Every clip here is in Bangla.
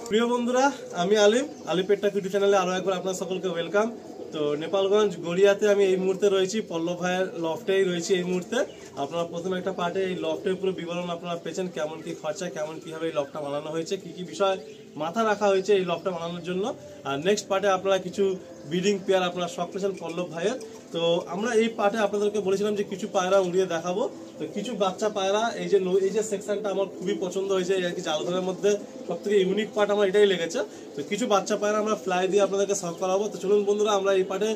প্রিয় বন্ধুরা, আমি আলিম পেট্টা ইউটিউব চ্যানেলে আরো একবার আপনার সকলকে ওয়েলকাম। তো নেপালগঞ্জ গড়িয়াতে আমি এই মুহূর্তে রয়েছি, পল্লব ভাইয়ের লফটেই রয়েছি এই মুহূর্তে। আপনারা প্রথম একটা পার্টে এই লফটের পুরো বিবরণ আপনারা পেয়েছেন, কেমন কি খরচা, কেমন কিভাবে এই লফটটা বানানো হয়েছে, কি কি বিষয় মাথা রাখা হয়েছে এই লফটটা বানানোর জন্য। আর নেক্সট পার্টে আপনারা কিছু ব্রিডিং পেয়ার আপনারা শখ পেয়েছেন পল্লব ভাইয়ের। তো আমরা এই পার্টে আপনাদেরকে বলেছিলাম যে কিছু পায়রা উড়িয়ে দেখাবো। তো কিছু বাচ্চা পায়রা এই যে সেকশনটা আমার খুবই পছন্দ হয়েছে, আর কি জালঘরের মধ্যে সব থেকে ইউনিক পার্ট আমার এটাই লেগেছে। তো কিছু বাচ্চা পায়রা আমরা ফ্লাই দিয়ে আপনাদেরকে শখ করাবো। তো চলুন বন্ধুরা, আমরা এই পার্টে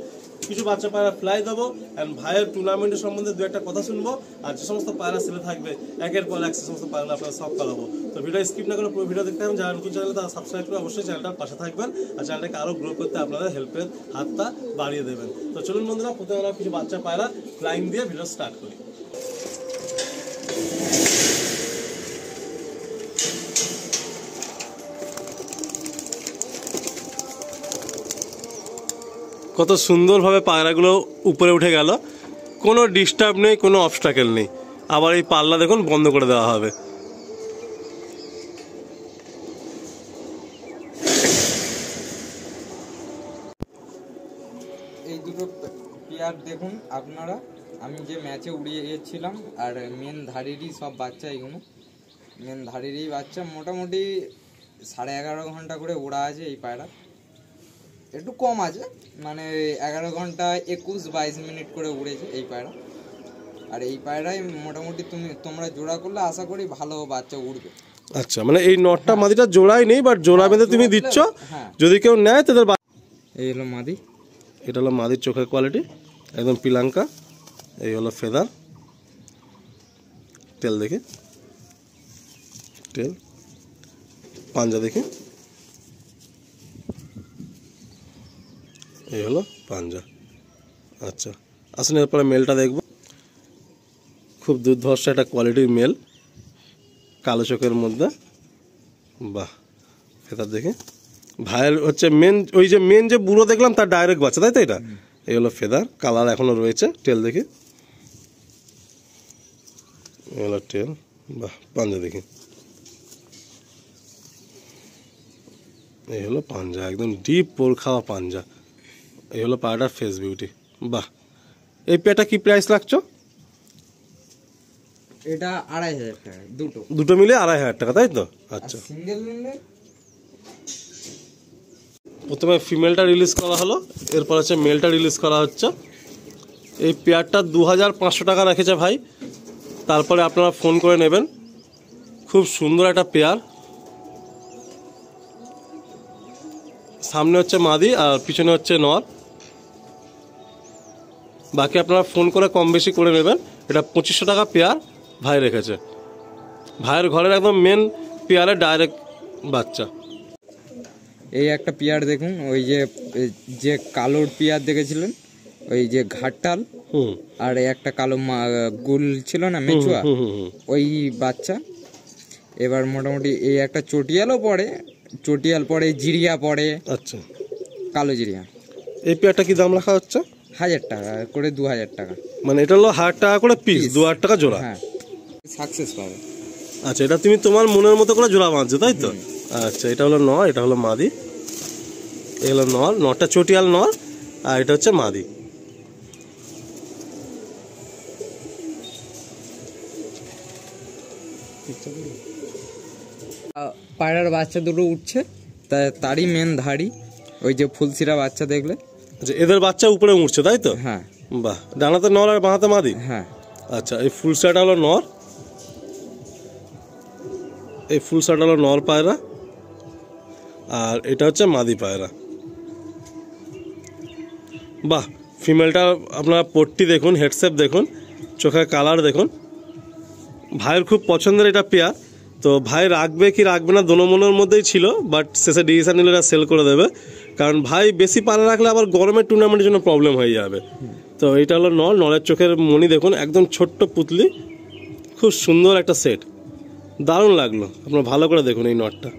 কিছু বাচ্চা পায়রা ফ্লাই দেবো অ্যান্ড ভাইয়ের টুর্নামেন্টের সম্বন্ধে দু একটা কথা শুনবো। আর যে সমস্ত পায়রা সেলে থাকবে একের পর এক সে সমস্ত পায়রা আপনারা শখ করাবো। তো ভিডিও স্কিপ না করে পুরো ভিডিও দেখতে হবে। যারা নতুন চ্যানেলে তারা সাবস্ক্রাইব করে অবশ্যই চ্যানেলটার পাশে থাকবেন আর চ্যানেলটাকে আরো গ্রো করতে আপনারা হেল্পের হাতটা বাড়িয়ে দেবেন। তো চলুন বন্ধুরা, প্রথমে আমরা কিছু বাচ্চা পায়রা ফ্লাইং দিয়ে ভিডিও স্টার্ট করি। কত সুন্দরভাবে পায়রাগুলো উপরে উঠে গেল, কোনো ডিস্টার্ব নেই, কোনো অবস্ট্রাকেল নেই। আবার এই পাল্লা দেখুন বন্ধ করে দেওয়া হবে। এই দুটো পেয়ার দেখুন আপনারা, আমি যে ম্যাচে উড়িয়ে গিয়েছিলাম। আর মেন ধারেরই সব বাচ্চা, এগুলো মেন ধারেরই বাচ্চা। মোটামুটি 11.5 ঘন্টা করে ওড়া আছে এই পায়রা, একটু কম আছে, মানে 11 ঘন্টা 21-22 মিনিট করে উড়েছে এই পায়রা। আর এই পায়রাই মোটামুটি তোমরা জোড়া করলে আশা করি ভালো বাচ্চা উড়বে। আচ্ছা, মানে এই নটটা মাদিটা জোড়াই নেই, বাট জোড়া বেঁধে তুমি দিচ্ছ, যদি কেউ নেয় তাদের। এই হলো মাদি, এটা হলো মাদির চোখের কোয়ালিটি, একদম পিলাঙ্কা। এই হলো ফেদার, টেল দেখি, টেল পাঞ্জা দেখি, এই হলো পাঞ্জা। আচ্ছা আসুন, এরপরে মেলটা দেখবো। খুব দুর্ধর্ষ একটা কোয়ালিটির মেল, কালো চোখের মধ্যে। বাহ, ফেদার দেখি। ভাইয়ের হচ্ছে মেন যে বুড়ো দেখলাম তার ডাইরেক্ট বাচ্চা, তাই তো? এটা এই হলো ফেদার, কালার এখনো রয়েছে। টেল দেখি, এই হলো টেল। বাহ, পাঞ্জা দেখি, এই হলো পাঞ্জা, একদম ডিপ পোর খাওয়া পাঞ্জা। এই হলো পায়রাটার ফেস বিউটি। বাহ, এই পেয়ারটা কি প্রাইস রাখছো? এটা 2,500 টাকা দুটো মিলে 2,500 টাকা, তাই তো? আচ্ছা, সিঙ্গেল নিলে প্রথমে ফিমেলটা রিলিজ করা হলো, এরপর হচ্ছে মেলটা রিলিজ করা হচ্ছে। এই পেয়ারটা 2,500 টাকা রেখেছে ভাই, তারপরে আপনারা ফোন করে নেবেন। খুব সুন্দর একটা পেয়ার, সামনে হচ্ছে মাদি আর পিছনে হচ্ছে নর। বাকি আপনারা ফোন করে কম বেশি করে নেবেন। এটা 2,500 টাকা পেয়ার ভাই রেখেছে। ভাইয়ের ঘরের একদম মেন পেয়ারের ডাইরেক্ট বাচ্চা। এই একটা পেয়ার দেখুন, ওই যে কালোর পেয়ার দেখেছিলেন, ওই যে ঘাটটাল, আর একটা কালো গুল ছিল না মেচুয়া, ওই বাচ্চা। এবার মোটামুটি এই একটা চটিয়াল পড়ে জিরিয়া পড়ে। আচ্ছা, কালো জিরিয়া। এই পেয়ারটা কি দাম রাখা হচ্ছে? 1,000 টাকা করে, 2,000 টাকা। মানে এটা হলো 1,000 টাকা করে পিস, 2,000 টাকা জোড়া। হ্যাঁ, সাকসেস পাবে। আচ্ছা, এটা তুমি তোমার মনের মতো করে জোড়া বাঁধছো, তাই তো? আচ্ছা, এটা হলো নর, এটা হলো মাদি। এই হলো নরটা চটিয়াল নর, আর এটা হচ্ছে মাদি। পায়রার বাচ্চা দুটো উঠছে, তারই মেন ধাড়ি, ওই যে ফুলসিরা বাচ্চা দেখলে। আচ্ছা, এদের বাচ্চা উপরে উঠছে, তাই তো? হ্যাঁ। বাহ, ডানাতে নর আর বাঁহাতে মাদি। হ্যাঁ। আচ্ছা, এই ফুলসাটা হলো নর, এই ফুলসাটা হলো নর পায়রা, আর এটা হচ্ছে মাদি পায়রা। বাহ, ফিমেলটা আপনার পট্টি দেখুন, হেডশেপ দেখুন, চোখের কালার দেখুন। ভাইয়ের খুব পছন্দের এটা পেয়ার। তো ভাই রাখবে কি রাখবে না দোনো মনের মধ্যেই ছিল, বাট শেষে ডিসিশন নিলে এটা সেল করে দেবে, কারণ ভাই বেশি পায়রা রাখলে আবার গরমের টুর্নামেন্টের জন্য প্রবলেম হয়ে যাবে। তো এইটা হলো নরের চোখের মণি দেখুন, একদম ছোট্ট পুতলি, খুব সুন্দর একটা সেট, দারুণ লাগলো। আপনারা ভালো করে দেখুন এই নটটা,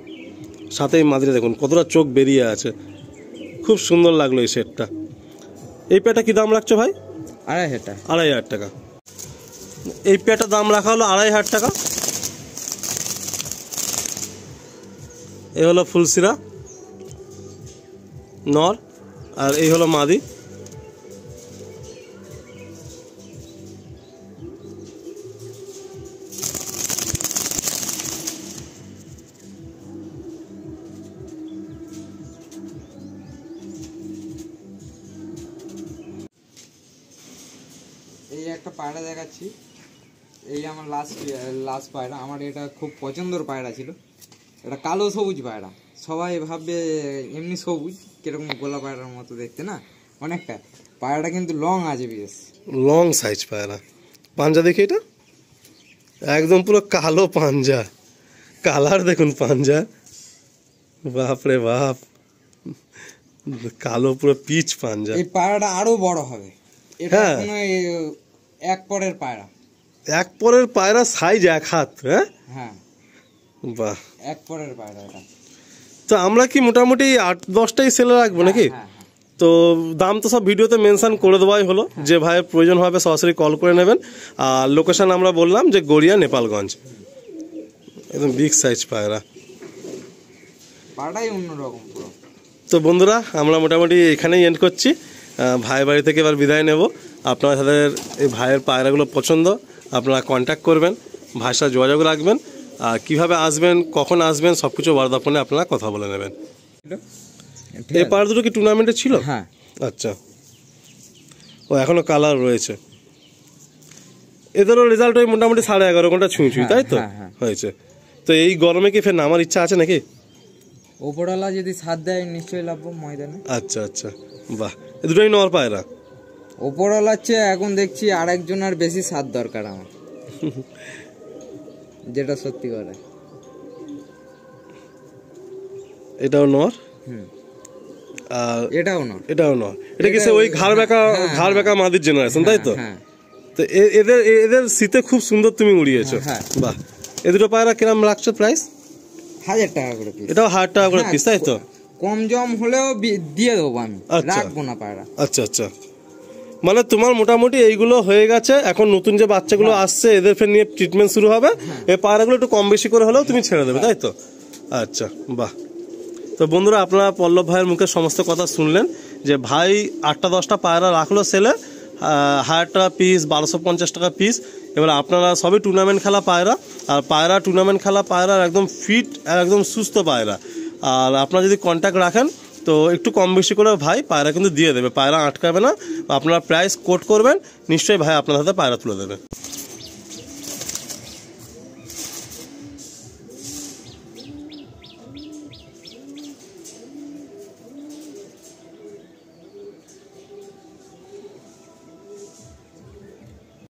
সাথে এই মাদিটা দেখুন কতটা চোখ বেরিয়ে আছে, খুব সুন্দর লাগলো এই সেটটা। এই পেয়ারটা কি দাম রাখছো ভাই? 2,500 টাকা। এই পেয়ারটার দাম রাখা হলো 2,500 টাকা। এই হলো ফুলসিরা নর, আর এই হলো মাদি। এই একটা পায়রা দেখাচ্ছি, এই আমার লাস্ট পায়রা। আমার এটা খুব পছন্দের পায়রা ছিল। এটা কালো সবুজ পায়রা, সবাই ভাববে এমনি সবুজ কিরকম গোলা পায়রার মতো দেখতে, না অনেকটা। পায়রাটা কিন্তু লং আছে, বেশ লং সাইজ পায়রা। পাঞ্জা দেখি, এটা একদম পুরো কালো পাঞ্জা, কালার দেখুন পাঞ্জা, বাপরে বাপ, কালো পুরো পিচ পাঞ্জা। এই পায়রাটা আরো বড় হবে। এটা হ্যাঁ। এখনো এক পরের পায়রা। এক পরের পায়রা, সাইজ এক হাত। হ্যাঁ হ্যাঁ, বাহ। এক পরের পায়রা এটা। তো আমরা কি মোটামুটি 8-10টাই সেলে রাখবো নাকি? হ্যাঁ, হ্যাঁ। তো দাম তো সব ভিডিওতে মেনশন করে দেওয়াই হলো, যে ভাইয়ের প্রয়োজন হবে সরাসরি কল করে নেবেন। আর লোকেশন আমরা বললাম যে গড়িয়া, নেপালগঞ্জ। একদম বিগ সাইজ পায়রা, পায়রাটাই অন্যরকম পুরো। তো বন্ধুরা আমরা মোটামুটি এখানেই এন্ড করছি। ভাইয়ের বাড়ি থেকে এবার বিদায় নেব। আপনারা তাদের এই ভাইয়ের পায়রাগুলো পছন্দ, আপনারা কন্ট্যাক্ট করবেন, ভাইয়ের সাথে যোগাযোগ রাখবেন। আর কীভাবে আসবেন, কখন আসবেন, সব কিছু বর্দাপনে আপনারা কথা বলে নেবেন। এই পায়রা দুটো কি টুর্নামেন্টে ছিল? হ্যাঁ। আচ্ছা, ও এখনো কালার রয়েছে। এদেরও রেজাল্ট ওই মোটামুটি 11.5 ঘন্টা ছুঁই, তাই তো? হয়েছে। তো এই গরমে কি ফের নামার ইচ্ছা আছে নাকি? ওপরওয়ালা যদি সাথ দেয় নিশ্চয়ই লাভবো ময়দানে। আচ্ছা আচ্ছা, বাহ। এই দুটোই নর পায়রা। ওপরওয়ালা চেয়ে এখন দেখছি আরেকজনের বেশি সাথ দরকার আমার, যেটা সত্যি করে। এটাও নর, আর এটাও নর। এটাও নর। এটা কি ওই ঘাড় বেঁকা মাদির জেনারেশন, তাই তো? হ্যাঁ। তো এদের শীতে খুব সুন্দর তুমি উড়িয়েছো। হ্যাঁ। বাহ। এ দুটো পায়রা কিরম রাখছো প্রাইস? 1000 টাকা করে পিস। এটাও 1000 টাকা করে পিস, তাই তো? কম জম হলেও দিয়ে দেবো আমি, আচ্ছা। রাখবো না পায়রা। আচ্ছা আচ্ছা, মানে তোমার মোটামুটি এইগুলো হয়ে গেছে, এখন নতুন যে বাচ্চাগুলো আসছে এদের ফের নিয়ে ট্রিটমেন্ট শুরু হবে। এই পায়রাগুলো একটু কম বেশি করে হলেও তুমি ছেড়ে দেবে, তাই তো? আচ্ছা, বাহ। তো বন্ধুরা আপনারা পল্লব ভাইয়ের মুখে সমস্ত কথা শুনলেন, যে ভাই 8-10টা পায়রা রাখলো সেলে, 1000 টাকা পিস, 1250 টাকা পিস। এবার আপনারা সবই টুর্নামেন্ট খেলা পায়রা, আর পায়রা টুর্নামেন্ট খেলা পায়রা একদম ফিট, একদম সুস্থ পায়রা। আর আপনারা যদি কন্ট্যাক্ট রাখেন তো একটু কম বেশি করে ভাই পায়রা কিন্তু দিয়ে দেবে, পায়রা আটকাবে না। আপনারা প্রাইস কোট করবেন, নিশ্চয়ই ভাই আপনার হাতে পায়রা তুলে দেবে।